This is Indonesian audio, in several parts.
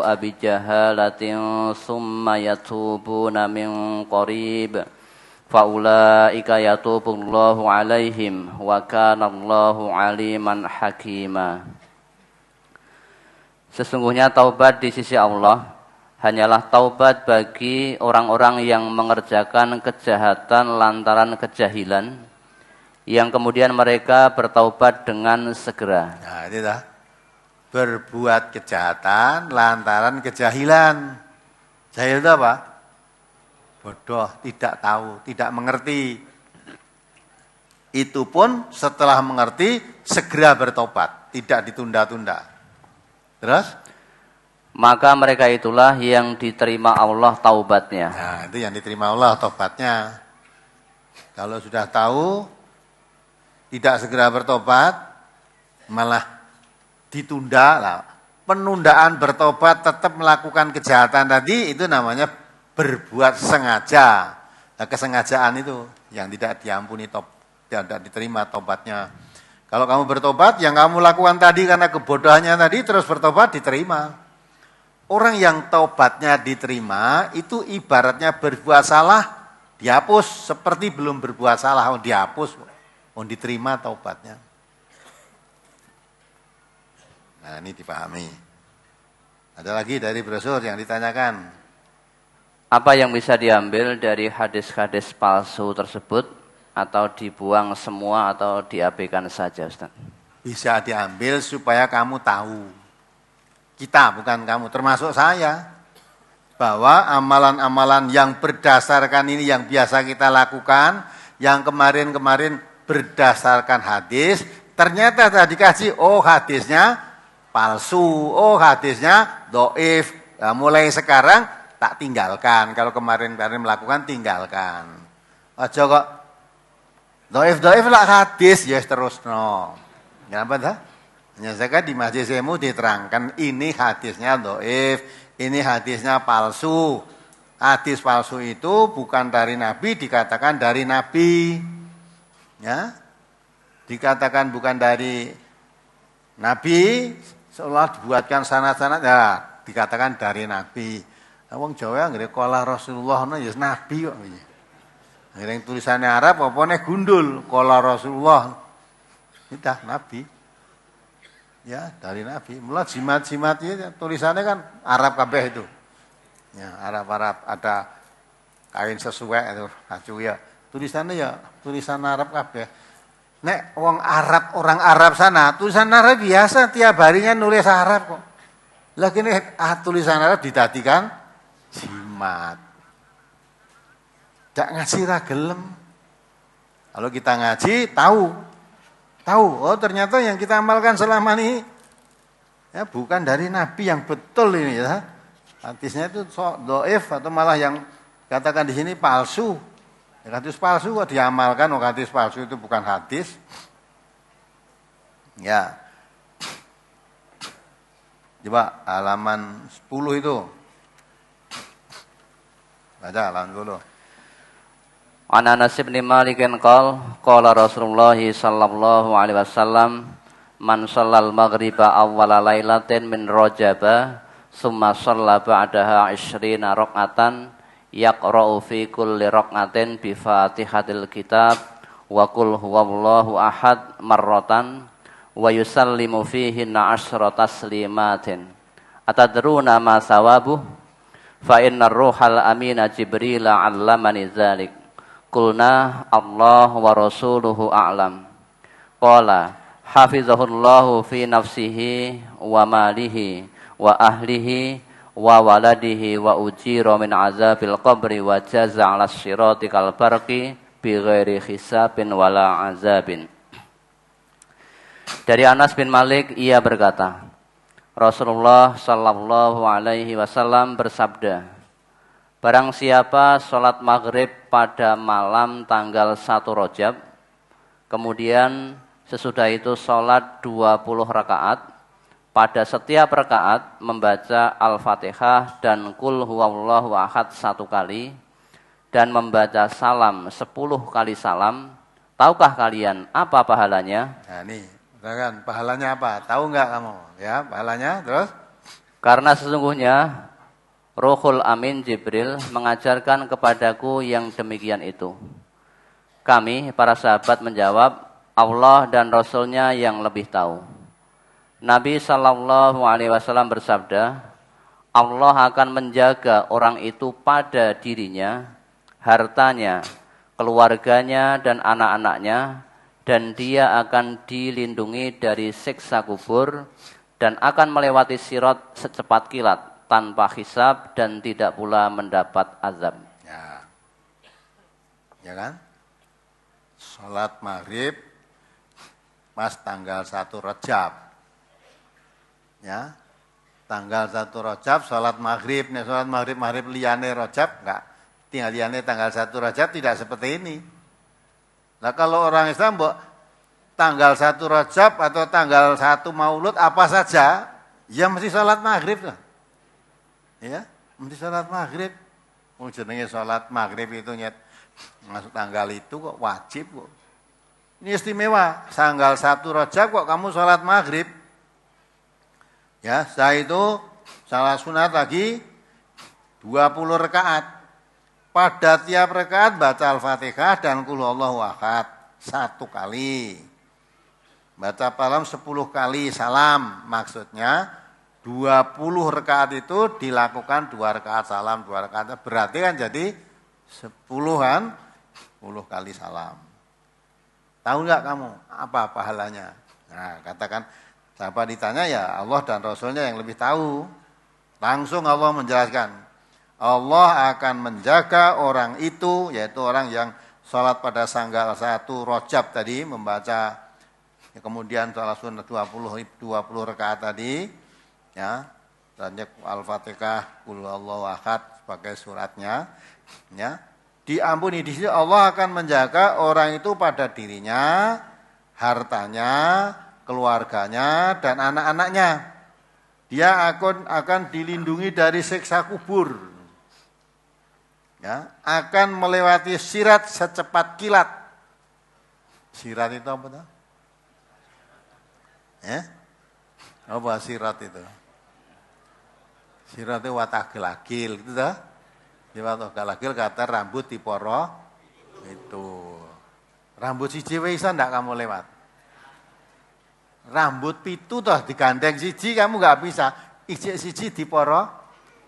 Abi jahalatin summa yatubuna min qarib faulaika yatubullahu alaihim wa kana Allahu aliman hakima. Sesungguhnya taubat di sisi Allah hanyalah taubat bagi orang-orang yang mengerjakan kejahatan lantaran kejahilan, yang kemudian mereka bertaubat dengan segera. Nah, itu dah. Berbuat kejahatan lantaran kejahilan. Jahil itu apa? Bodoh, tidak tahu, tidak mengerti. Itu pun setelah mengerti segera bertobat, tidak ditunda-tunda. Terus? Maka mereka itulah yang diterima Allah taubatnya. Nah, itu yang diterima Allah taubatnya. Kalau sudah tahu tidak segera bertobat, malah ditunda lah. Penundaan bertobat tetap melakukan kejahatan tadi itu namanya berbuat sengaja. Nah, kesengajaan itu yang tidak diampuni, tidak diterima tobatnya. Kalau kamu bertobat, yang kamu lakukan tadi karena kebodohannya tadi terus bertobat diterima. Orang yang tobatnya diterima itu ibaratnya berbuat salah dihapus seperti belum berbuat salah, dihapus, diterima tobatnya. Nah, ini dipahami. Ada lagi dari brosur yang ditanyakan. Apa yang bisa diambil dari hadis-hadis palsu tersebut, atau dibuang semua atau diabaikan saja, Ustaz? Bisa diambil supaya kamu tahu. Kita, bukan kamu, termasuk saya. Bahwa amalan-amalan yang berdasarkan ini yang biasa kita lakukan, yang kemarin-kemarin berdasarkan hadis, ternyata tadi dikasih, oh hadisnya palsu, oh hadisnya doif. Nah, mulai sekarang tak tinggalkan. Kalau kemarin-kemarin melakukan, tinggalkan. Aja kok doif lah hadis, ya terus no. Kenapa dah? Menyelesaikan di masjid semu diterangkan ini hadisnya doif, ini hadisnya palsu. Hadis palsu itu bukan dari Nabi, dikatakan dari Nabi. Ya, dikatakan bukan dari Nabi, seolah dibuatkan sanad-sanad, ya dikatakan dari Nabi. Wong Jawa nggih qala Rasulullah no ya Nabi kok. Ngiring tulisannya Arab apa gundul qala Rasulullah. Itu Nabi. Ya, dari Nabi. Mula jimat-jimat itu tulisannya kan Arab kabeh itu. Ya, Arab-Arab ada kain sesuai itu acu ya. Tulisannya ya tulisan Arab kabeh. Nek wong Arab, orang Arab sana, tulisan Arab biasa tiap harinya nulis Arab kok. Lah kene tulisan Arab didadikan jimat. Jak ngaji ra gelem. Kalau kita ngaji tahu, oh ternyata yang kita amalkan selama ini ya bukan dari Nabi yang betul ini ya. Hadisnya itu doif atau malah yang katakan di sini palsu. Ya, hadis palsu kok diamalkan, hadis palsu itu bukan hadis. Ya. Coba halaman 10 itu. Baca halaman 10. An Anas bin Malik qala Rasulullah sallallahu alaihi wasallam man shallal maghriba awwala lailatin min Rajaba summa shalla ba'daha 20 rakaatan yaqra'u fi kulli rak'atin bi Fatihatil Kitab wa qul huwallahu ahad marratan wa yusallimu fihi 10 taslimatin atadruna ma sawabuh fa innar ruhal amina Jibril 'allamani dzalik. Qulna Allah wa rasuluhu a'lam. Qala hafizahullahu fi nafsihi wa malihi wa ahlihi wa waladihi wa ujira min azabil qabri wa jaza 'ala sirati kal barqi bi ghairi hisabin wala azabin. Dari Anas bin Malik ia berkata, Rasulullah sallallahu alaihi wasallam bersabda, barang siapa sholat maghrib pada malam tanggal 1 Rajab, kemudian sesudah itu sholat 20 rakaat, pada setiap rakaat membaca Al-Fatihah dan Qul huwallahu ahad 1 kali, dan membaca salam 10 kali salam, tahukah kalian apa pahalanya? Nah ini, kan pahalanya apa? Tahu nggak kamu? Ya, pahalanya terus? Karena sesungguhnya Ruhul Amin Jibril mengajarkan kepadaku yang demikian itu. Kami, para sahabat menjawab, Allah dan Rasulnya yang lebih tahu. Nabi SAW bersabda, Allah akan menjaga orang itu pada dirinya, hartanya, keluarganya, dan anak-anaknya, dan dia akan dilindungi dari siksa kubur, dan akan melewati sirat secepat kilat, tanpa hisab dan tidak pula mendapat azab. Ya kan? Salat maghrib pas tanggal 1 Rajab. Ya. Tanggal 1 Rajab salat maghrib, nek salat maghrib liyane Rajab enggak. Tinggal liyane tanggal 1 Rajab tidak seperti ini. Nah, kalau orang Islam tanggal 1 Rajab atau tanggal 1 Maulud apa saja, ya mesti salat maghrib lah. Ya, mesti salat maghrib. Wong jenenge salat maghrib itu nyet masuk tanggal itu kok wajib kok. Ini istimewa, tanggal 1 Rajab kok kamu salat maghrib. Ya, setelah itu salat sunat lagi 20 rakaat. Pada tiap rakaat baca Al-Fatihah dan Qul Huwallahu Ahad 1 kali. Baca palam 10 kali salam, maksudnya 20 rakaat itu dilakukan 2 rakaat salam, 2 rakaat. Berarti kan jadi 10 kali salam. Tahu enggak kamu apa pahalanya? Nah, katakan sahabat ditanya, ya Allah dan Rasulnya yang lebih tahu. Langsung Allah menjelaskan. Allah akan menjaga orang itu, yaitu orang yang sholat pada tanggal 1 Rajab tadi, membaca kemudian sholat sunat 20 rakaat tadi, ya, dan Al-Fatihah, Qul Huwallahu Ahad sebagai suratnya, ya, diampuni. Di sini Allah akan menjaga orang itu pada dirinya, hartanya, keluarganya, dan anak-anaknya. Dia akan dilindungi dari siksa kubur. Ya, akan melewati sirat secepat kilat. Sirat itu apa tuh? Ya? Apa sirat itu? Sirat itu watagilagil gitu dah. Di watagilagil kata rambut di poro itu. Rambut siji bisa ndak kamu lewat? Rambut pitu toh digandeng siji kamu nggak bisa. Ijek siji di poro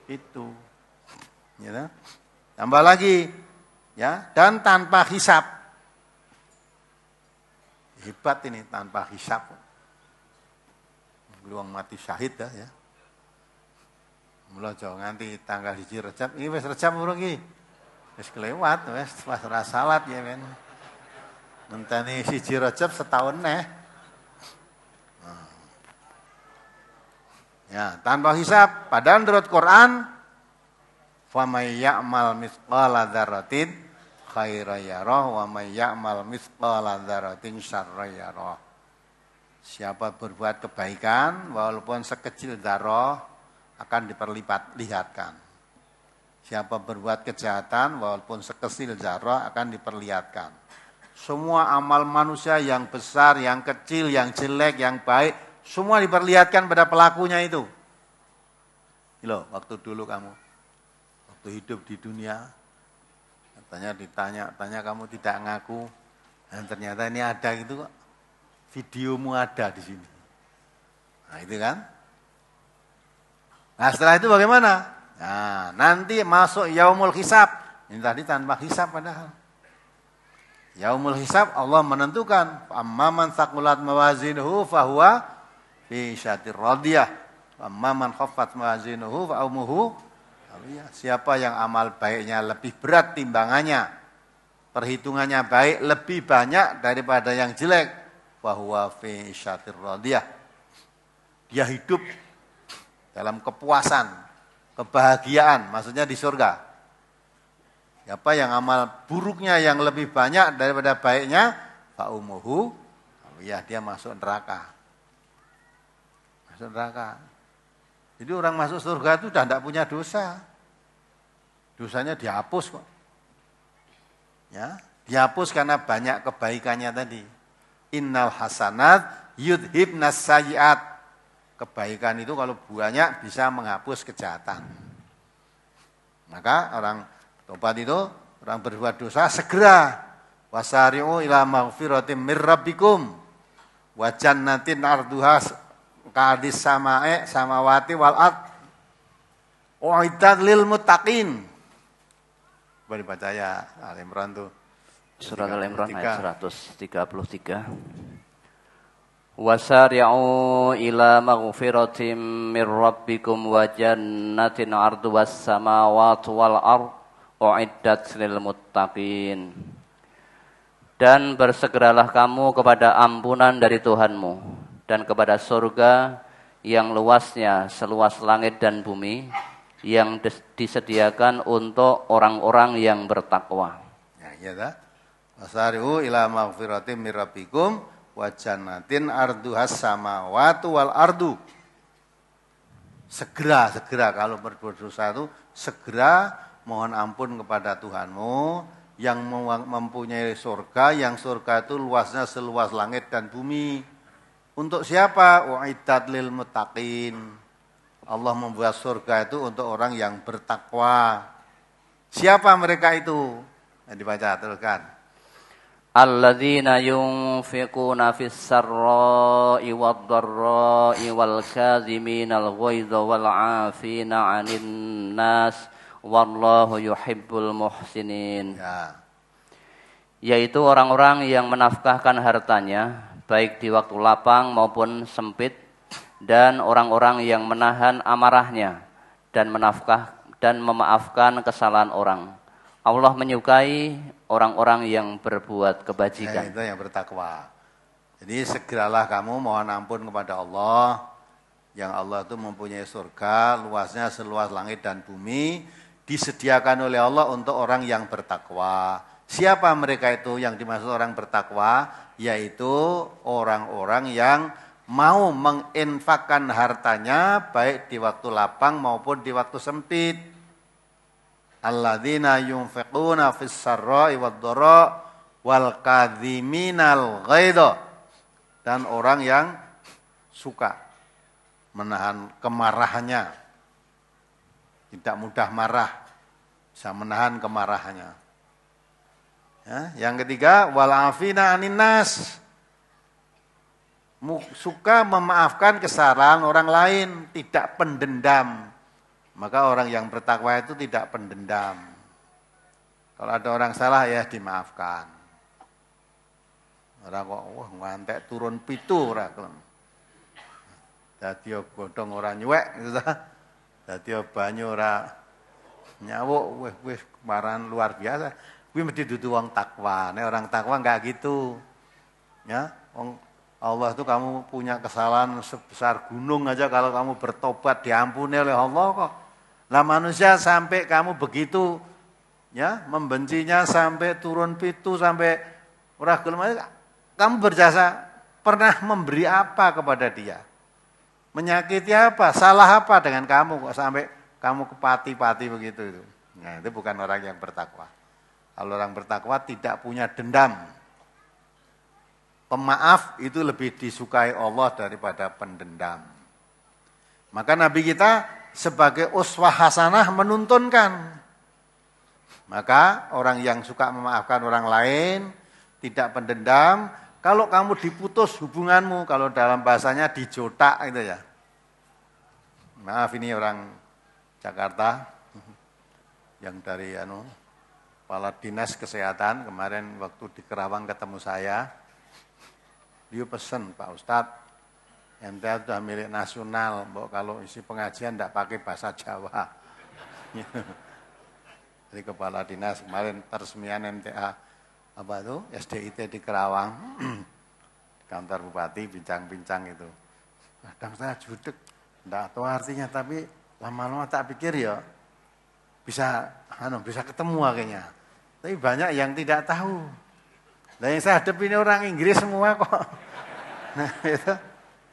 itu. Ya. Tambah lagi, ya, dan tanpa hisab. Hebat ini tanpa hisab. Luang mati syahid dah ya. Mula aja nganti tanggal 1 Rajab, ini wis Rajab urung iki. Wis kelewat, wis pas ora salat ya men. Ngenteni 1 Rajab setahun neh. Ya, tanpa hisab. Padahal menurut Quran, "Faman ya'mal mithqala dzarratin khairan yarah wa man ya'mal mithqala dzarratin syarran yarah." Siapa berbuat kebaikan walaupun sekecil dzarrah akan diperlihatkan. Siapa berbuat kejahatan walaupun sekecil dzarrah akan diperlihatkan. Semua amal manusia yang besar, yang kecil, yang jelek, yang baik, semua diperlihatkan pada pelakunya itu. Loh, waktu dulu kamu hidup di dunia, katanya ditanya kamu tidak ngaku, dan ternyata ini ada gitu kok, videomu ada di sini. Nah itu kan. Nah setelah itu bagaimana? Nah nanti masuk yaumul hisab. Ini tadi tanpa hisab padahal. Yaumul hisab Allah menentukan, amman thaqulat mawazinuhu fahuwa fi syatir radiyah, amman khaffat mawazinuhu fa ummuhu. Siapa yang amal baiknya lebih berat timbangannya, perhitungannya baik lebih banyak daripada yang jelek, bahwa fi syatir radiyah, dia hidup dalam kepuasan, kebahagiaan, maksudnya di surga. Siapa yang amal buruknya yang lebih banyak daripada baiknya, fa ummuhu, ya dia masuk neraka. Masuk neraka. Jadi orang masuk surga itu sudah tidak punya dosa. Dosanya dihapus kok. Ya, dihapus karena banyak kebaikannya tadi. Innal hasanat yudhibnas sayyiat. kebaikan itu kalau banyak bisa menghapus kejahatan. Maka orang tobat itu, orang berbuat dosa segera wasari'u ila maghfiratin mir rabbikum wa jannatin arduha ka'ardis samawati wal ard uiddat lil muttaqin. Boleh baca ya Al-Imran tuh. Surat Al-Imran ayat 133. Wasari'u ila maghfiratin mir rabbikum wa jannatin 'arduhas samawati wal ard uiddat lil muttaqin. Dan bersegeralah kamu kepada ampunan dari Tuhanmu dan kepada surga yang luasnya seluas langit dan bumi yang disediakan untuk orang-orang yang bertakwa. Ya, iya dah. Wasari'u ila maghfiratin mir rabbikum wa jannatin arduhas samawati wal ardu. Segera kalau berbuat dosa itu segera mohon ampun kepada Tuhanmu yang mempunyai surga, yang surga itu luasnya seluas langit dan bumi. Untuk siapa? Uiddat lil muttaqin. Allah membuat surga itu untuk orang yang bertakwa. Siapa mereka itu? Yang dibaca teruskan. Alladzina yunfiquna fis sarra'i wad dharra'i wal kadziminal ghaidha wal 'afina 'anil nas wallahu yuhibbul muhsinin. Ya. Yaitu orang-orang yang menafkahkan hartanya baik di waktu lapang maupun sempit dan orang-orang yang menahan amarahnya dan memaafkan kesalahan orang. Allah menyukai orang-orang yang berbuat kebajikan. Ya, itu yang bertakwa. Jadi segeralah kamu mohon ampun kepada Allah. Yang Allah itu mempunyai surga, luasnya seluas langit dan bumi. Disediakan oleh Allah untuk orang yang bertakwa. Siapa mereka itu yang dimaksud orang bertakwa? Yaitu orang-orang yang mau menginfakkan hartanya baik di waktu lapang maupun di waktu sempit. Alladzina yunfiquna fis sarra'i wad dharra wal kadhiminal ghaidha. Dan orang yang suka menahan kemarahannya. Tidak mudah marah, bisa menahan kemarahannya. Ya, yang ketiga wal afina 'anin nas. Suka memaafkan kesalahan orang lain, tidak pendendam. Maka orang yang bertakwa itu tidak pendendam. Kalau ada orang salah ya dimaafkan. Ora kok ngantek turun pitu ora kelem. Dadi godhong ora nyuwek gitu ta. Dadi banyu ora nyawuk wis kemaran luar biasa. Kuwi mesti dudu wong takwa. Nek orang takwa enggak gitu. Ya, wong Allah itu kamu punya kesalahan sebesar gunung aja kalau kamu bertobat diampuni oleh Allah kok. Lah manusia sampai kamu begitu ya, membencinya sampai turun pitu sampai ora gelem, kamu berjasa pernah memberi apa kepada dia? Menyakiti apa? Salah apa dengan kamu kok sampai kamu kepati-pati begitu itu. Nah, itu bukan orang yang bertakwa. Kalau orang bertakwa tidak punya dendam. Pemaaf itu lebih disukai Allah daripada pendendam. Maka Nabi kita sebagai uswah hasanah menuntunkan. Maka orang yang suka memaafkan orang lain, tidak pendendam, kalau kamu diputus hubunganmu, kalau dalam bahasanya dijotak gitu ya. Maaf ini orang Jakarta yang dari Kepala Dinas Kesehatan kemarin waktu di Kerawang ketemu saya. Dia pesen, Pak Ustadz, MTA sudah milik nasional, mbok kalau isi pengajian tidak pakai bahasa Jawa. Jadi Kepala Dinas kemarin peresmian MTA apa itu SDIT di Kerawang, di kantor Bupati bincang-bincang itu. Kadang saya judek, tidak tahu artinya, tapi lama-lama tak pikir ya bisa ketemu akhirnya. Tapi banyak yang tidak tahu. Nah yang saya hadapi ini orang Inggris semua kok. Nah itu.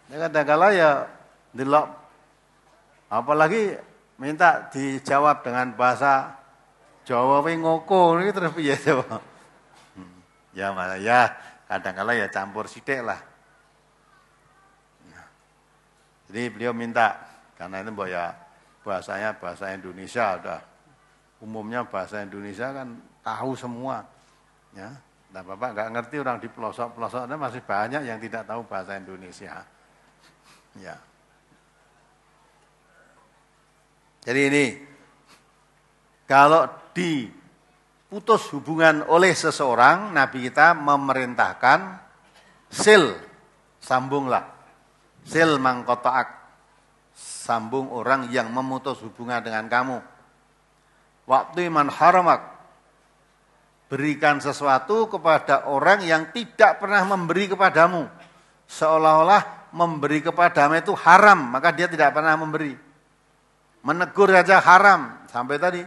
Kadang-kadang ya delok. Apalagi minta dijawab dengan bahasa Jawa ngoko ini terus piye coba. Ya malah ya kadang-kadang ya campur sithik lah. Jadi beliau minta, karena itu ya bahasanya bahasa Indonesia, udah umumnya bahasa Indonesia kan tahu semua. Ya, nah Bapak nggak ngerti orang di pelosok-pelosoknya masih banyak yang tidak tahu bahasa Indonesia. Ya. Jadi ini, kalau diputus hubungan oleh seseorang, Nabi kita memerintahkan sil, sambunglah. Sil mangkotoak, sambung orang yang memutus hubungan dengan kamu. Waktu man haramak, berikan sesuatu kepada orang yang tidak pernah memberi kepadamu. Seolah-olah memberi kepadamu itu haram, maka dia tidak pernah memberi. Menegur saja haram, sampai tadi.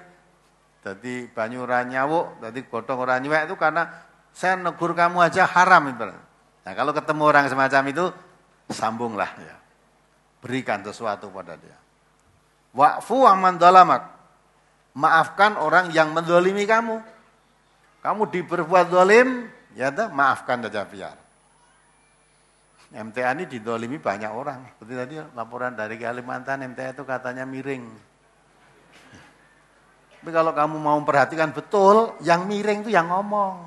Jadi banyu ora nyawuk, jadi gotong ora nyuwek itu karena saya negur kamu aja haram. Nah kalau ketemu orang semacam itu, sambunglah ya. Berikan sesuatu pada dia. Wa'fu amman dalamak. Maafkan orang yang mendolimi kamu. Kamu diperbuat dolim, ya dah, maafkan saja biar. MTA ini didolimi banyak orang. Seperti tadi laporan dari Kalimantan, MTA itu katanya miring. Tapi kalau kamu mau memperhatikan betul, yang miring itu yang ngomong.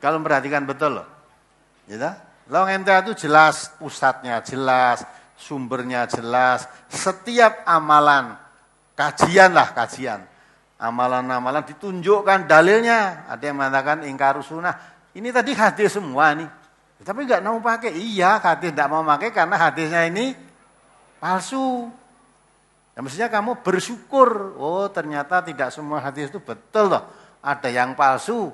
Kalau memperhatikan betul loh. Ya, loh MTA itu jelas pusatnya, jelas sumbernya, jelas. Setiap amalan, kajian. Amalan-amalan ditunjukkan dalilnya. Ada yang mengatakan ingkar sunnah. Ini tadi hadis semua nih. Tapi enggak mau pakai. Iya, hadis enggak mau pakai karena hadisnya ini palsu. Ya, mestinya kamu bersyukur. Oh, ternyata tidak semua hadis itu betul loh. Ada yang palsu.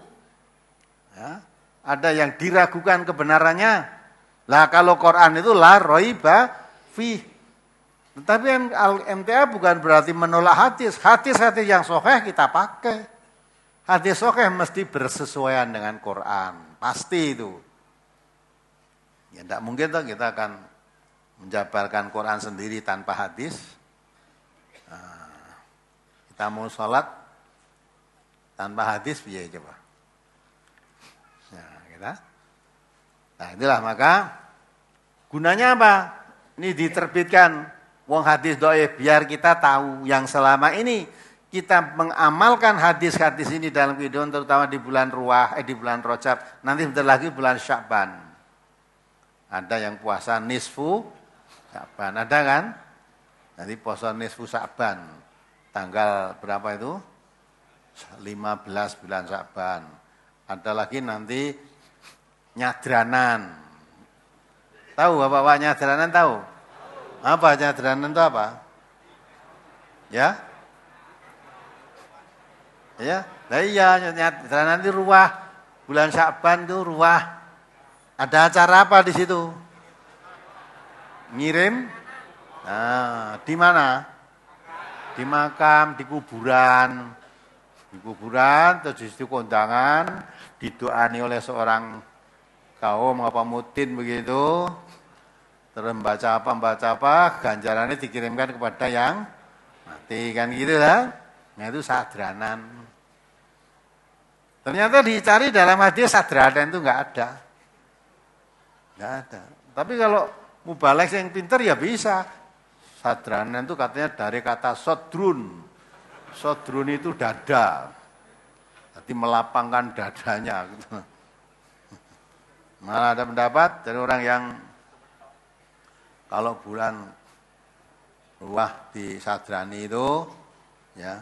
Ya, ada yang diragukan kebenarannya. Lah kalau Quran itu la raiba fi. Tetapi MTA bukan berarti menolak hadis. Hadis-hadis yang sahih kita pakai. Hadis sahih mesti bersesuaian dengan Quran. Pasti itu. Ya tidak mungkin toh kita akan menjabarkan Quran sendiri tanpa hadis. Nah, kita mau sholat tanpa hadis, biaya coba. Nah, kita. Nah itulah maka gunanya apa? Ini diterbitkan wong hadis dhaif biar kita tahu yang selama ini kita mengamalkan hadis-hadis ini dalam kehidupan terutama di bulan di bulan Rajab, nanti bentar lagi bulan Sya'ban. Ada yang puasa nisfu Sya'ban, ada kan? Nanti puasa nisfu Sya'ban. Tanggal berapa itu? 15 bulan Sya'ban. Ada lagi nanti nyadranan. Tahu Bapak nyadranan tahu? Apa nyadranan itu apa? Ya? Ya? Nah iya, nyadranan itu ruah. Bulan Sya'ban itu ruah. Ada acara apa di situ? Ngirim? Nah, di mana? Di makam, di kuburan. Di kuburan, terus di situ kondangan, didoani oleh seorang kaum apa mutin begitu. Terus membaca apa, ganjarannya dikirimkan kepada yang mati. Kan gitu lah. Nah itu sadranan. Ternyata dicari dalam hadis sadranan itu enggak ada. Enggak ada. Tapi kalau mubalek yang pintar ya bisa. Sadranan itu katanya dari kata sodrun. Sodrun itu dada. Jadi melapangkan dadanya. Malah ada pendapat dari orang yang kalau bulan ruah di Sadrani itu, ya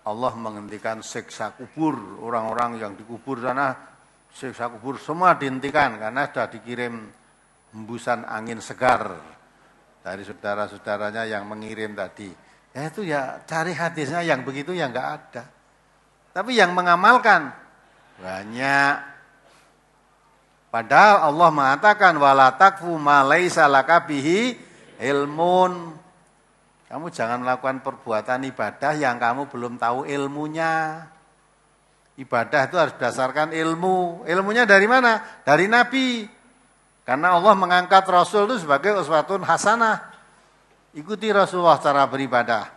Allah menghentikan siksa kubur. Orang-orang yang dikubur sana, siksa kubur semua dihentikan karena sudah dikirim hembusan angin segar dari saudara-saudaranya yang mengirim tadi. Ya itu ya cari hadisnya yang begitu ya enggak ada. Tapi yang mengamalkan banyak. Padahal Allah mengatakan wala takfu ma laisa laka bihi ilmun. Kamu jangan melakukan perbuatan ibadah yang kamu belum tahu ilmunya. Ibadah itu harus berdasarkan ilmu. Ilmunya dari mana? Dari Nabi. Karena Allah mengangkat Rasul itu sebagai uswatun hasanah. Ikuti Rasulullah cara beribadah.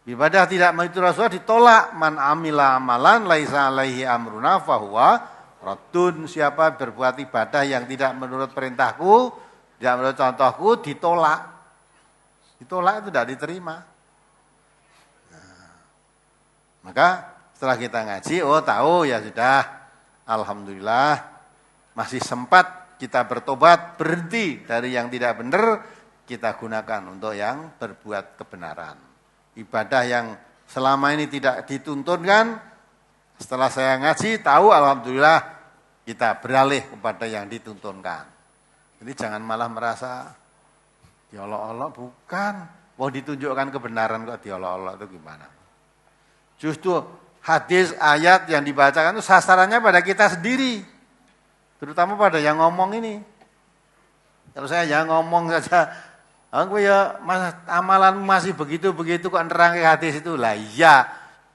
Ibadah tidak mengikuti Rasulullah ditolak. Man amila amalan laisa alaihi amruna fahuwa raddun. Siapa berbuat ibadah yang tidak menurut perintahku, tidak menurut contohku, ditolak. Ditolak itu tidak diterima. Nah, maka setelah kita ngaji, oh tahu ya sudah, alhamdulillah masih sempat kita bertobat, berhenti dari yang tidak benar, kita gunakan untuk yang berbuat kebenaran. Ibadah yang selama ini tidak dituntunkan, setelah saya ngaji, tahu alhamdulillah kita beralih kepada yang dituntunkan. Jadi jangan malah merasa diolok-olok, bukan. Mau ditunjukkan kebenaran kok diolok-olok itu gimana? Justru hadis, ayat yang dibacakan itu sasarannya pada kita sendiri. Terutama pada yang ngomong ini. Kalau saya yang ngomong saja, aku ya amalan masih begitu-begitu kok nerang hadis itu. Lah iya,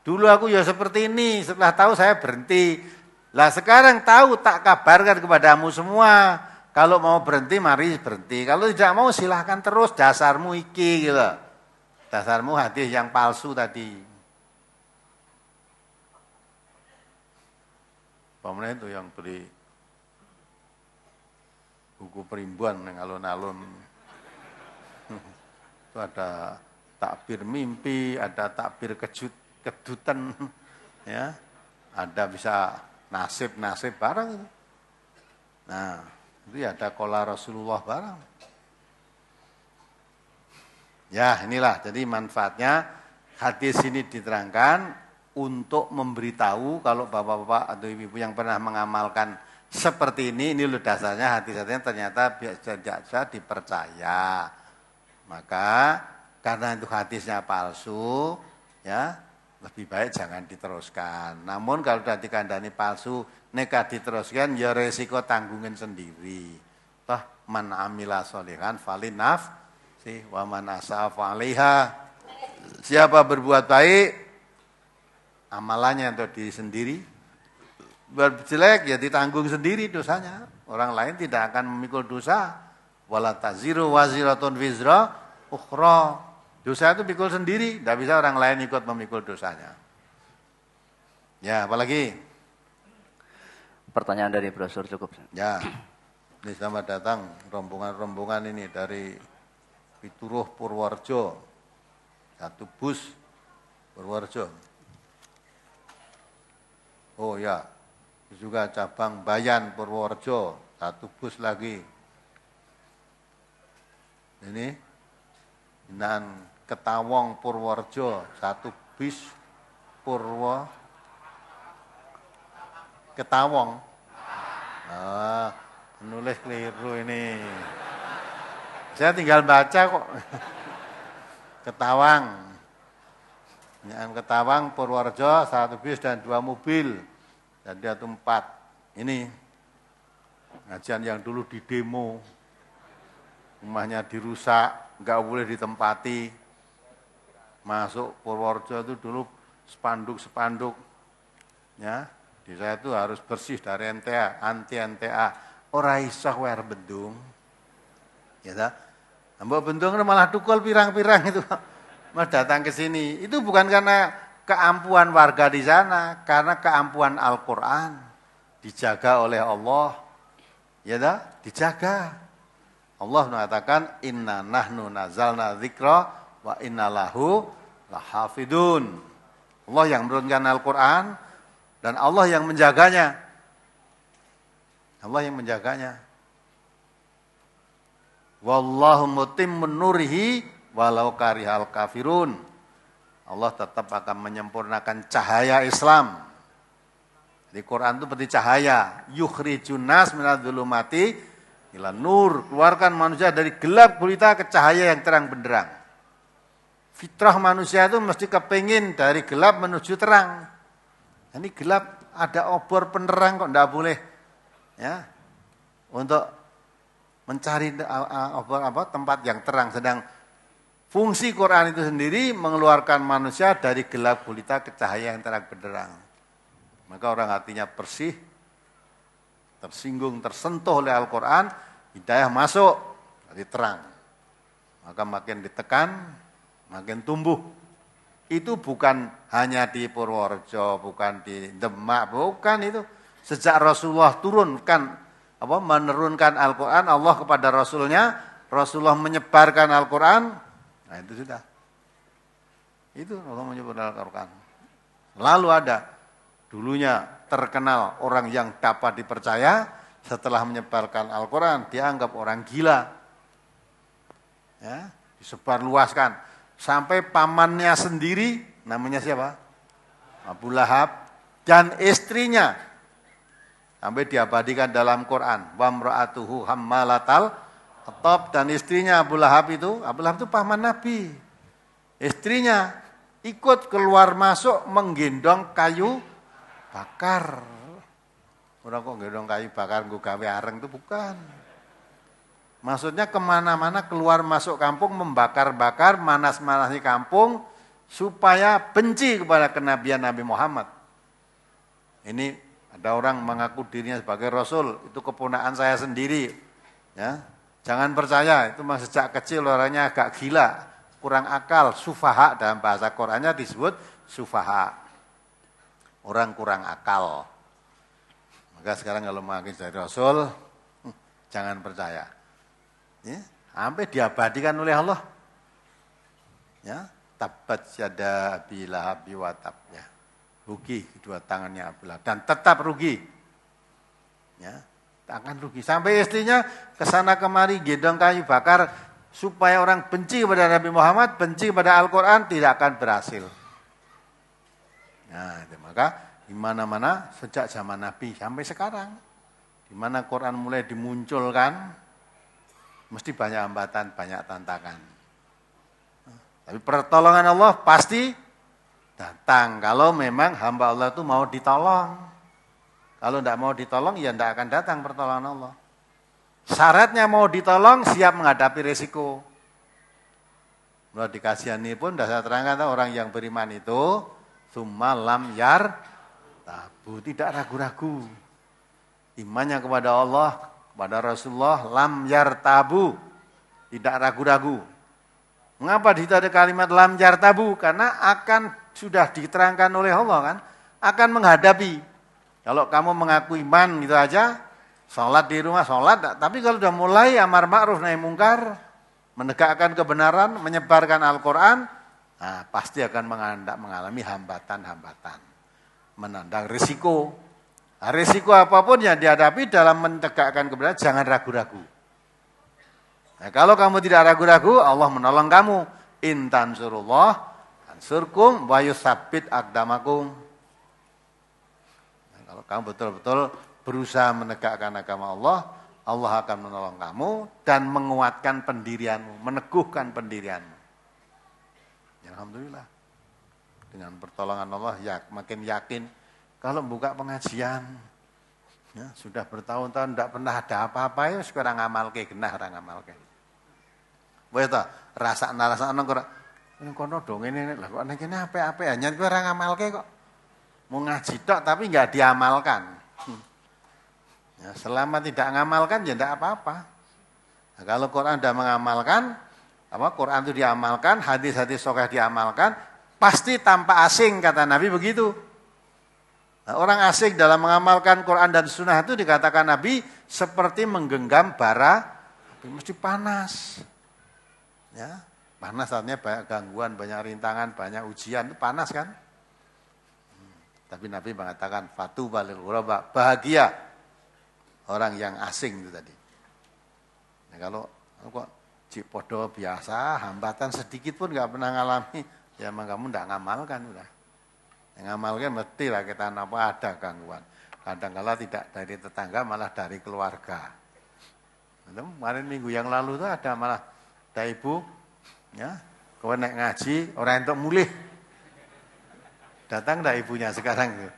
dulu aku ya seperti ini, setelah tahu saya berhenti. Lah sekarang tahu tak kabarkan kepadamu semua. Kalau mau berhenti mari berhenti. Kalau tidak mau silahkan terus, dasarmu iki gitu. Dasarmu hadis yang palsu tadi. Pemerintah itu yang beli buku perimbuan yang alun-alun. Itu ada takbir mimpi, ada takbir kejutan, ya, ada bisa nasib barang itu. Nah, itu ada kola Rasulullah barang. Ya, inilah jadi manfaatnya hadis ini diterangkan untuk memberitahu kalau bapak-bapak atau ibu-ibu yang pernah mengamalkan seperti ini loh dasarnya hadis-hadisnya ternyata biasa dipercaya. Maka karena itu hadisnya palsu, ya lebih baik jangan diteruskan. Namun kalau sudah dikandani palsu, nekat diteruskan, ya resiko tanggungin sendiri. Toh man amila sholihan falinaf, wa man asaf alaiha. Siapa berbuat baik, amalannya untuk diri sendiri. Berjelek ya ditanggung sendiri dosanya. Orang lain tidak akan memikul dosa. Wala taziru waziratun wizra ukhra. Dosa itu pikul sendiri, tidak bisa orang lain ikut memikul dosanya. Ya, apalagi? Pertanyaan dari brosur cukup. Ya. Ini selamat datang rombongan-rombongan ini dari Pituruh Purworejo. Satu bus Purworejo. Oh ya, juga cabang Bayan Purworejo, satu bus lagi. Ini binaan Ketawong Purworejo, satu bis Ketawong. Ah, penulis keliru ini. Saya tinggal baca kok. Ketawang. Binaan Ketawang Purworejo, satu bis dan 2 mobil. Jadi ada 4. Ini ngajian yang dulu di demo, rumahnya dirusak, nggak boleh ditempati. Masuk Purworejo itu dulu spanduk-spanduk, ya. Di saya itu harus bersih dari NTA, anti NTA. Ora iso wer bendung, ya ta. Mbok bendung malah tukul pirang-pirang itu, mas datang ke sini. Itu bukan karena keampuhan warga di sana, karena keampuhan Al-Quran dijaga oleh Allah, ya dah, dijaga. Allah mengatakan inna nahnu nazalna dzikra wa inna lahu lahafidun. Allah yang menurunkan Al-Quran dan Allah yang menjaganya. Allah yang menjaganya. Wallahu mutimmun nurihi walau karihal kafirun. Allah tetap akan menyempurnakan cahaya Islam. Di Quran itu seperti cahaya, yukhrijun nas minadz-dzulumati ila nur, keluarkan manusia dari gelap gulita ke cahaya yang terang benderang. Fitrah manusia itu mesti kepingin dari gelap menuju terang. Ini gelap, ada obor penerang kok enggak boleh, ya, untuk mencari obor tempat yang terang. Sedang fungsi Quran itu sendiri mengeluarkan manusia dari gelap gulita ke cahaya yang terang benderang. Maka orang hatinya bersih, tersinggung, tersentuh oleh Al-Quran, hidayah masuk, jadi terang. Maka makin ditekan, makin tumbuh. Itu bukan hanya di Purworejo, bukan di Demak, bukan itu. Sejak Rasulullah turunkan menurunkan Al-Quran, Allah kepada Rasulnya, Rasulullah menyebarkan Al-Quran, nah itu sudah. Itu Allah menyebarkan Al-Quran. Lalu ada, dulunya terkenal orang yang dapat dipercaya, setelah menyebarkan Al-Quran, dianggap orang gila. Ya, disebarluaskan. Sampai pamannya sendiri, namanya siapa? Abu Lahab, dan istrinya sampai diabadikan dalam Quran, wa imra'atuhu hammalatal hatab, dan istrinya Abu Lahab itu paman Nabi. Istrinya ikut keluar masuk menggendong kayu bakar. Orang kok gendong kayu bakar nggo gawe areng itu bukan. Maksudnya kemana-mana keluar masuk kampung membakar-bakar, manas-manasi kampung supaya benci kepada kenabian Nabi Muhammad. Ini ada orang mengaku dirinya sebagai Rasul, itu keponakan saya sendiri. Ya, jangan percaya, itu masih sejak kecil orangnya agak gila, kurang akal, sufaha dalam bahasa Qur'annya disebut sufaha. Orang kurang akal. Maka sekarang kalau mengaku dari Rasul, jangan percaya. Ya, sampai diabadikan oleh Allah. Ya, tabat yada Abi Lahab wa tab, ya. Rugi kedua tangannya Abu Lahab dan tetap rugi. Ya, akan rugi. Sampai istrinya kesana kemari gendong kayu bakar supaya orang benci kepada Nabi Muhammad, benci kepada Al-Quran, tidak akan berhasil. Nah, itu maka di mana-mana sejak zaman Nabi sampai sekarang, di mana Quran mulai dimunculkan, mesti banyak hambatan, banyak tantangan. Tapi pertolongan Allah pasti datang kalau memang hamba Allah itu mau ditolong. Kalau tidak mau ditolong, ya tidak akan datang pertolongan Allah. Syaratnya mau ditolong, siap menghadapi resiko. Menurut dikasihani pun, sudah saya terangkan, orang yang beriman itu, summa lam yar tabu, tidak ragu-ragu. Imannya kepada Allah, kepada Rasulullah, lam yar tabu, tidak ragu-ragu. Mengapa di situ ada kalimat lam yar tabu? Karena akan sudah diterangkan oleh Allah kan, akan menghadapi. Kalau kamu mengaku iman gitu aja, sholat di rumah sholat, tapi kalau sudah mulai amar ma'ruf nahi mungkar, menegakkan kebenaran, menyebarkan Al-Quran, nah, pasti akan mengalami hambatan-hambatan, menandang risiko. Nah, risiko apapun yang dihadapi dalam menegakkan kebenaran, jangan ragu-ragu. Nah, kalau kamu tidak ragu-ragu, Allah menolong kamu. In tansurullah ansurkum wa yusabbit aqdamakum. Nah, kalau kamu betul-betul berusaha menegakkan agama Allah, Allah akan menolong kamu dan menguatkan pendirianmu, meneguhkan pendirianmu. Alhamdulillah. Dengan pertolongan Allah makin yakin. Kalau buka pengajian, ya, sudah bertahun-tahun tidak pernah ada apa-apa, ya sekarang ngamalke, genah orang ngamalke. Wah itu, rasa-rasa ini kono dong ini lah kok ini apa-apa ya, nyat orang ngamalke kok. Mau ngaji tok tapi nggak diamalkan. Ya, selama tidak ngamalkan ya tidak apa-apa. Nah, kalau Quran sudah mengamalkan, Quran itu diamalkan, hadis-hadis sahih diamalkan, pasti tanpa asing kata Nabi begitu. Nah, orang asing dalam mengamalkan Quran dan Sunnah itu dikatakan Nabi seperti menggenggam bara, mesti panas. Ya, panas artinya banyak gangguan, banyak rintangan, banyak ujian, itu panas kan? Tapi Nabi mengatakan fatu balil ghuraba, bahagia orang yang asing itu tadi. Nah, kalau kok cipodo biasa, hambatan sedikit pun nggak pernah ngalami, ya emang kamu nggak ngamalkan udah. Yang ngamalkan mesti lah kita apa ada gangguan. Kadang-kala tidak dari tetangga, malah dari keluarga. Nah, kemarin minggu yang lalu tuh ada malah ada ibu, ya, kau naik ngaji, orang untuk mulih. Datang dah ibunya sekarang tuh,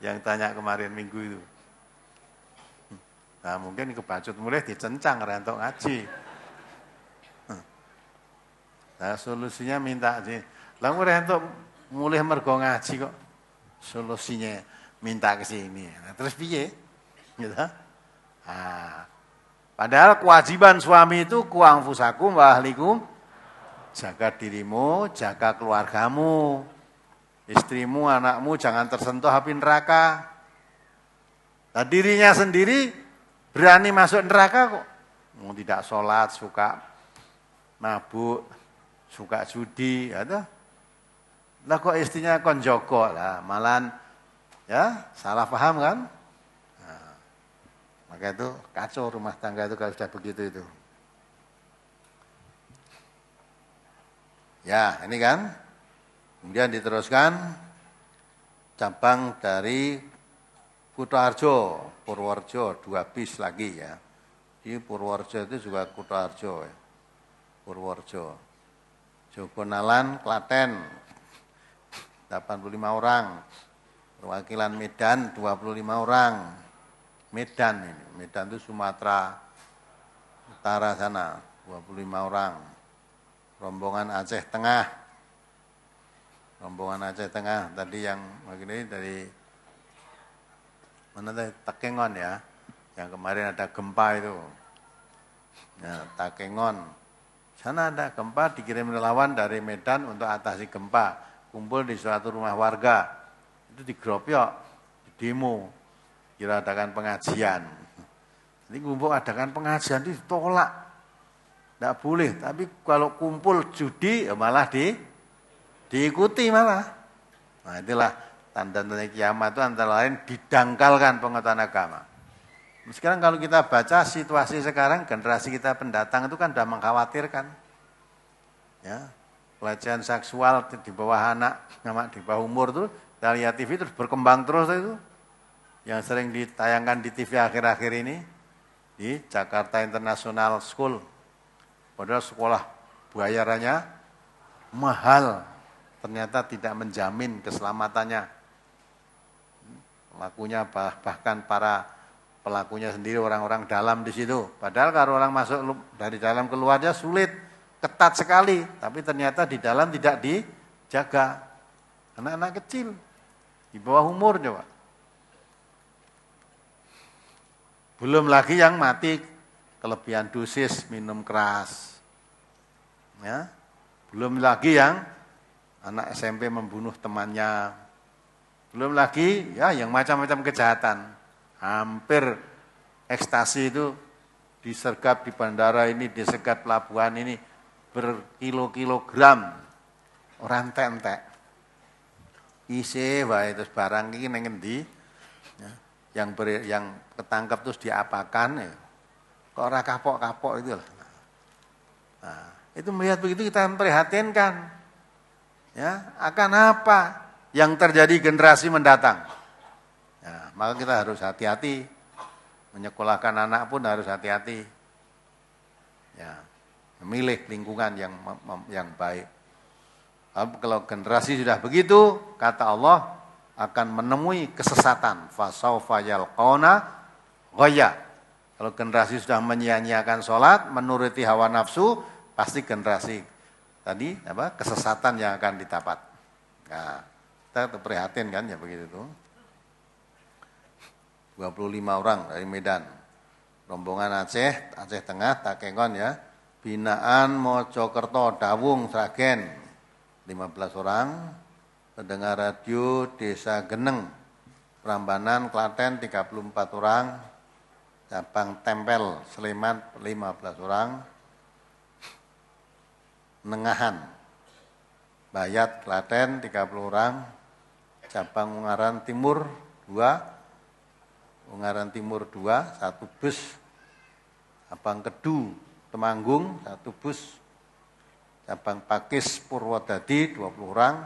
yang tanya kemarin minggu itu. Nah mungkin kebacut mulih dicencang orang untuk ngaji. Nah solusinya minta sih. Lah orang untuk mulih mergo ngaji kok. Solusinya minta ke sini. Nah, terus piye? Gitu. Nah, padahal kewajiban suami itu ku anfusakum wa ahlikum, jaga dirimu, jaga keluargamu, istrimu, anakmu jangan tersentuh api neraka. Nah, dirinya sendiri Berani masuk neraka kok. Tidak sholat, suka mabuk, suka judi, ada. Lah kok istrinya kon jogo lah, malahan ya salah paham kan? Nah, maka itu kacau rumah tangga itu kalau sudah begitu itu. Ya, ini kan. Kemudian diteruskan cabang dari Kutoarjo, Purworejo, 2 bis lagi ya. Di Purworejo itu juga Kutoarjo ya. Purworejo. Jogonalan, Klaten, 85 orang. Perwakilan Medan, 25 orang. Medan ini, Medan itu Sumatera Utara sana, 25 orang. Rombongan Aceh Tengah. Rombongan Aceh Tengah, tadi yang begini dari mana tadi? Takengon ya. Yang kemarin ada gempa itu. Ya, Takengon. Sana ada gempa, dikirim relawan dari Medan untuk atasi gempa. Kumpul di suatu rumah warga. Itu digeropyok, di demo. Kira adakan pengajian. Jadi kumpul adakan pengajian ditolak. Tidak boleh, tapi kalau kumpul judi ya malah diikuti malah. Nah itulah tanda-tanda kiamat itu antara lain didangkalkan pengetahuan agama. Sekarang kalau kita baca situasi sekarang, generasi kita pendatang itu kan sudah mengkhawatirkan. Ya, pelecehan seksual di bawah anak, di bawah umur itu, kita lihat TV terus berkembang terus itu. Yang sering ditayangkan di TV akhir-akhir ini, di Jakarta International School. Padahal sekolah bayarannya mahal, ternyata tidak menjamin keselamatannya. Pelakunya bahkan para pelakunya sendiri orang-orang dalam di situ. Padahal kalau orang masuk dari dalam keluarnya sulit, ketat sekali, tapi ternyata di dalam tidak dijaga. Anak-anak kecil, di bawah umur coba. Belum lagi yang mati kelebihan dosis minum keras. Ya. Belum lagi yang anak SMP membunuh temannya. Belum lagi ya yang macam-macam kejahatan. Hampir ekstasi itu disergap di bandara ini, disergap pelabuhan ini berkilo-kilogram. Orang entek. Isi wae terus barang iki ning endi? Ya. Yang ketangkep terus diapakan ya. Kok ora kapok-kapok itu lah. Nah, itu melihat begitu kita memprihatinkan. Ya, akan apa yang terjadi generasi mendatang? Ya, maka kita harus hati-hati. Menyekolahkan anak pun harus hati-hati. Ya, memilih lingkungan yang baik. Kalau generasi sudah begitu, kata Allah akan menemui kesesatan. Fasaufa yalqauna ghayya. Kalau generasi sudah menyia-nyiakan sholat, menuruti hawa nafsu, pasti generasi tadi kesesatan yang akan didapat. Nah, kita prihatin kan ya begitu tuh. 25 orang dari Medan. Rombongan Aceh Tengah, Takengon ya. Binaan Mojokerto, Dawung, Sragen 15 orang. Pendengar radio Desa Geneng, Prambanan, Klaten 34 orang. Cabang Tempel, Sleman 15 orang. Nengahan, Bayat, Klaten 30 orang. Cabang Ungaran Timur 2. Ungaran Timur 2, 1 bus. Cabang Kedu, Temanggung 1 bus. Cabang Pakis Purwodadi 20 orang.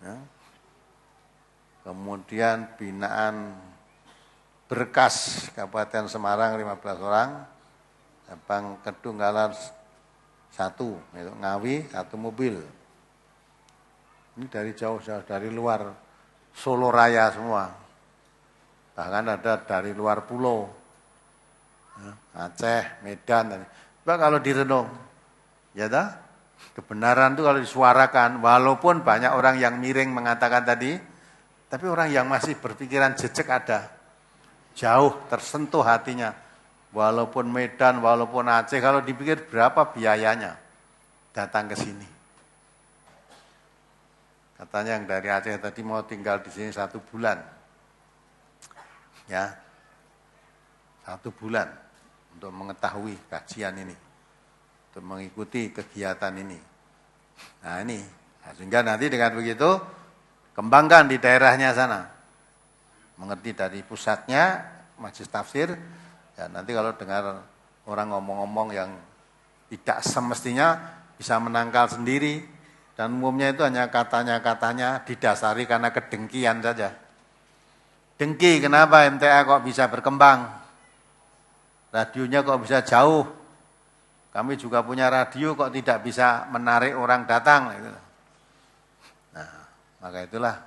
Ya. Kemudian binaan Berkas Kabupaten Semarang 15 orang. Cabang Kedunggalan 1, Ngawi 1 mobil. Ini dari jauh-jauh, dari luar Solo Raya semua. Bahkan ada dari luar pulau. Aceh, Medan. Coba kalau direnung, ya dah, kebenaran itu kalau disuarakan, walaupun banyak orang yang miring mengatakan tadi, tapi orang yang masih berpikiran jejak ada. Jauh tersentuh hatinya. Walaupun Medan, walaupun Aceh, kalau dipikir berapa biayanya datang ke sini. Katanya yang dari Aceh tadi mau tinggal di sini 1 bulan. Ya. 1 bulan untuk mengetahui kajian ini, untuk mengikuti kegiatan ini. Nah ini, sehingga nanti dengan begitu kembangkan di daerahnya sana, mengerti dari pusatnya majelis tafsir. Ya nanti kalau dengar orang ngomong-ngomong yang tidak semestinya bisa menangkal sendiri, dan umumnya itu hanya katanya didasari karena kedengkian saja. Dengki, kenapa MTA kok bisa berkembang? Radionya kok bisa jauh? Kami juga punya radio kok tidak bisa menarik orang datang. Nah, maka itulah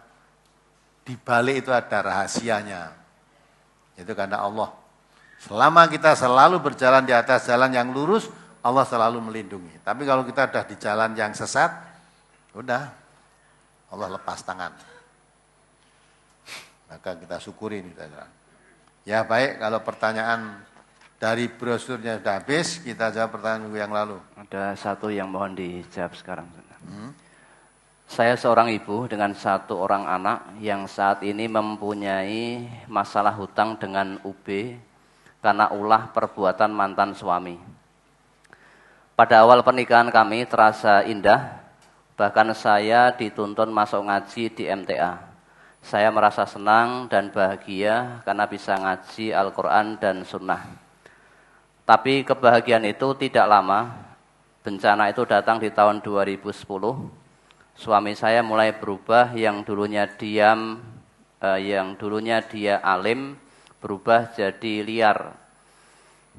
di balik itu ada rahasianya. Itu karena Allah. Selama kita selalu berjalan di atas jalan yang lurus, Allah selalu melindungi. Tapi kalau kita sudah di jalan yang sesat, udah Allah lepas tangan. Maka kita syukuri ini. Ya baik, kalau pertanyaan dari brosurnya sudah habis, kita jawab pertanyaan minggu yang lalu. Ada satu yang mohon dijawab sekarang. Saya seorang ibu dengan 1 orang anak yang saat ini mempunyai masalah hutang dengan UB karena ulah perbuatan mantan suami. Pada awal pernikahan kami terasa indah, bahkan saya dituntun masuk ngaji di MTA. Saya merasa senang dan bahagia karena bisa ngaji Al-Quran dan Sunnah. Tapi kebahagiaan itu tidak lama. Bencana itu datang di tahun 2010. Suami saya mulai berubah, yang dulunya dia alim, berubah jadi liar.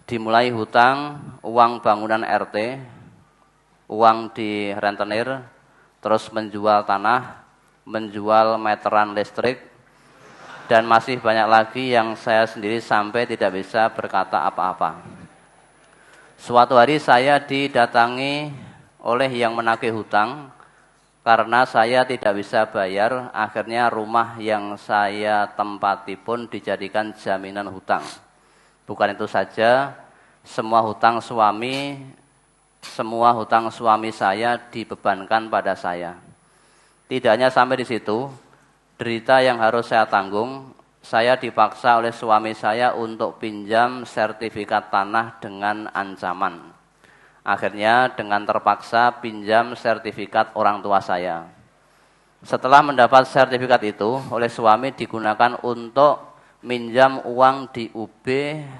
Dimulai hutang, uang bangunan RT, uang di rentenir, terus menjual tanah, menjual meteran listrik, dan masih banyak lagi yang saya sendiri sampai tidak bisa berkata apa-apa. Suatu hari saya didatangi oleh yang menagih hutang karena saya tidak bisa bayar. Akhirnya rumah yang saya tempati pun dijadikan jaminan hutang. Bukan itu saja, semua hutang suami saya dibebankan pada saya. Tidak hanya sampai di situ, derita yang harus saya tanggung. Saya dipaksa oleh suami saya untuk pinjam sertifikat tanah dengan ancaman. Akhirnya dengan terpaksa pinjam sertifikat orang tua saya. Setelah mendapat sertifikat itu, oleh suami digunakan untuk minjam uang di UB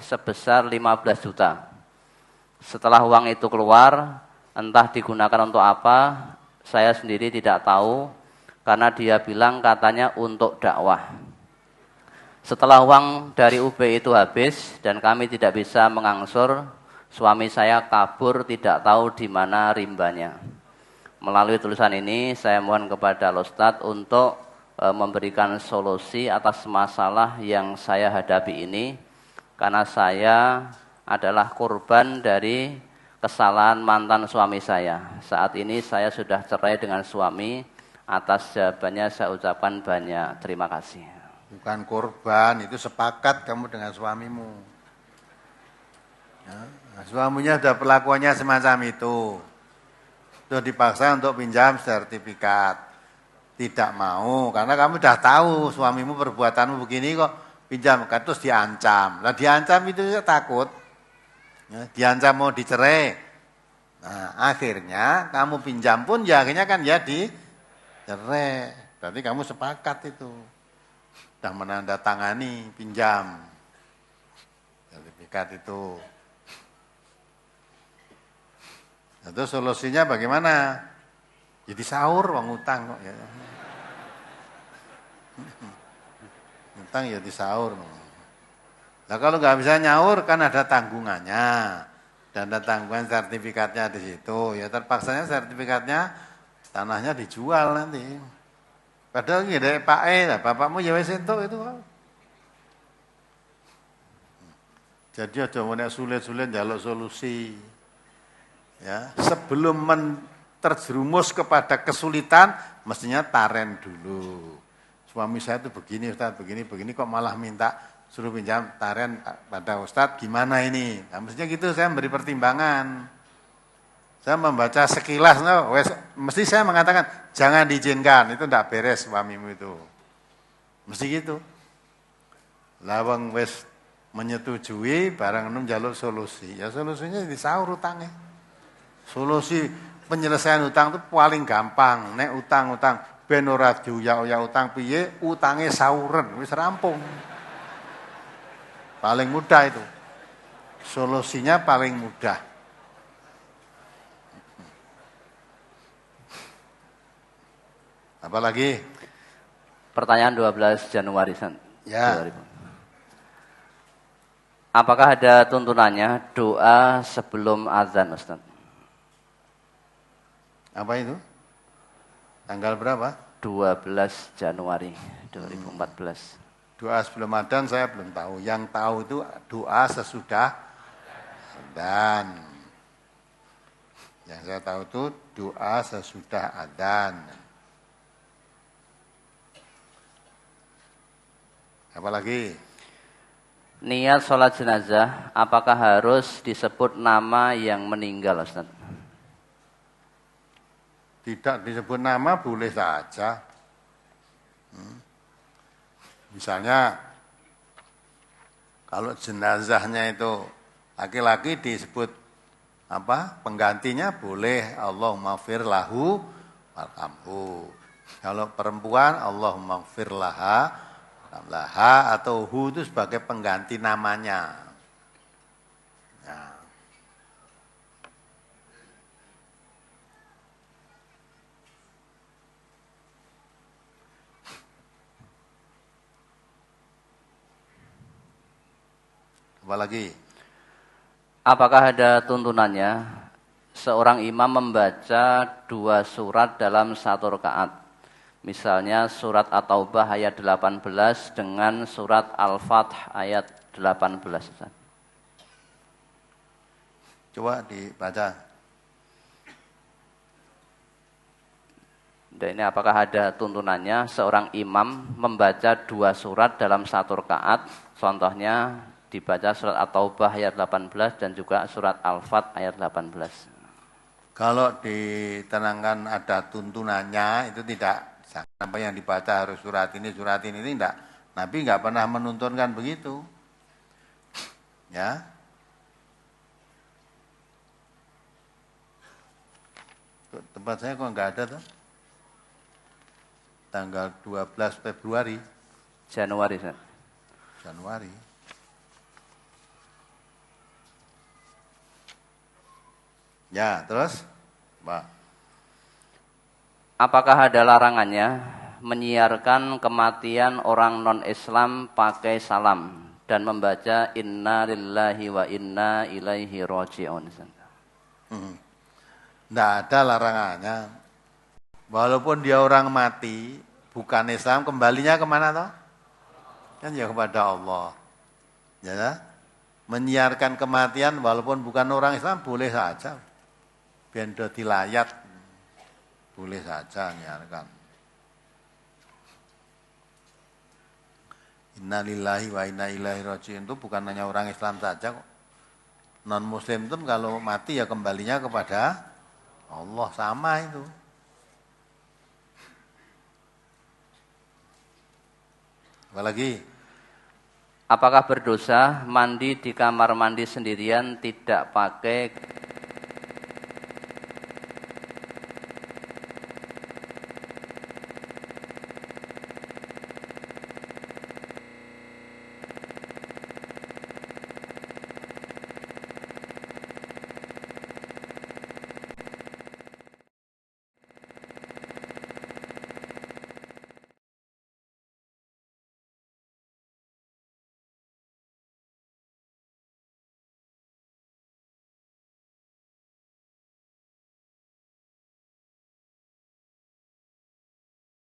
sebesar 15 juta. Setelah uang itu keluar, entah digunakan untuk apa, saya sendiri tidak tahu, karena dia bilang katanya untuk dakwah. Setelah uang dari UB itu habis dan kami tidak bisa mengangsur, suami saya kabur, tidak tahu di mana rimbanya. Melalui tulisan ini saya mohon kepada Ustadz untuk memberikan solusi atas masalah yang saya hadapi ini, karena saya adalah korban dari kesalahan mantan suami saya. Saat ini saya sudah cerai dengan suami. Atas jawabannya saya ucapkan banyak terima kasih. Bukan korban, itu sepakat kamu dengan suamimu. Ya, suaminya sudah perlakuannya semacam itu. Sudah dipaksa untuk pinjam sertifikat. Tidak mau, karena kamu sudah tahu suamimu perbuatanmu begini kok pinjam, terus diancam. Nah diancam itu saya takut. Ya, diancam mau dicerai. Nah akhirnya kamu pinjam pun ya akhirnya kan ya dicerai. Berarti kamu sepakat itu. Sudah menandatangani pinjam sertifikat itu. Itu solusinya bagaimana? Jadi sahur uang utang kok ya. Utang ya di sahur. Nah kalau nggak bisa nyaur kan ada tanggungannya, dan ada tanggungan sertifikatnya di situ. Ya terpaksanya sertifikatnya tanahnya dijual nanti. Padahal gini Pak lah, bapakmu ya wis entuk itu. Jadi aja menek sulit-sulit njaluk solusi. Ya, sebelum terjerumus kepada kesulitan, mestinya taren dulu. Suami saya itu begini Ustaz, begini kok malah minta suruh pinjam taren pada Ustaz, gimana ini? Nah, mestinya gitu saya memberi pertimbangan. Saya membaca sekilas, mesti saya mengatakan jangan diizinkan, itu tidak beres suamimu itu. Mesti gitu. Lawang wes menyetujui barang njaluk solusi. Ya solusinya disaur utangnya. Solusi penyelesaian utang itu paling gampang. Nek utang-utang ben ora diuyak-uyak utang piye, utange sauren wis rampung. Paling mudah itu. Solusinya paling mudah. Apalagi? Pertanyaan 12 Januari. Ya. 2000. Apakah ada tuntunannya doa sebelum azan, Ustaz? Apa itu? Tanggal berapa? 12 Januari 2014. Doa sebelum adzan saya belum tahu. Yang tahu itu doa sesudah adzan. Yang saya tahu itu doa sesudah adzan. Apalagi? Niat sholat jenazah, apakah harus disebut nama yang meninggal, Ustaz? Tidak disebut nama boleh saja. Misalnya kalau jenazahnya itu laki-laki disebut apa? Penggantinya boleh Allahumma fir lahu warhamhu. Kalau perempuan Allahumma fir laha atau hu itu sebagai pengganti namanya. Nah. Apalagi? Apakah ada tuntunannya seorang imam membaca 2 surat dalam 1 rakaat? Misalnya surat At-Taubah ayat 18 dengan surat Al-Fath ayat 18. Ustaz. Coba dibaca. Dan ini apakah ada tuntunannya seorang imam membaca 2 surat dalam 1 rakaat? Contohnya dibaca surat At-Taubah ayat 18 dan juga surat Al-Fath ayat 18. Kalau diterangkan ada tuntunannya itu tidak apa yang dibaca harus surat ini tidak. Nabi nggak pernah menuntunkan begitu. Ya. Tempat saya kok nggak ada tuh. Tanggal 12 Februari. Januari. Januari. Ya, terus? Pak. Apakah ada larangannya menyiarkan kematian orang non-Islam pakai salam dan membaca inna lillahi wa inna ilaihi raji'un? Tidak ada larangannya. Walaupun dia orang mati, bukan Islam, kembalinya kemana toh? Kan ya kepada Allah. Ya, menyiarkan kematian walaupun bukan orang Islam boleh saja. Bendo dilayat. Boleh saja menyiarkan. Inna lillahi wa inna ilaihi raji'un itu bukan hanya orang Islam saja kok. Non muslim itu kalau mati ya kembalinya kepada Allah, sama itu. Apalagi? Apakah berdosa mandi di kamar mandi sendirian tidak pakai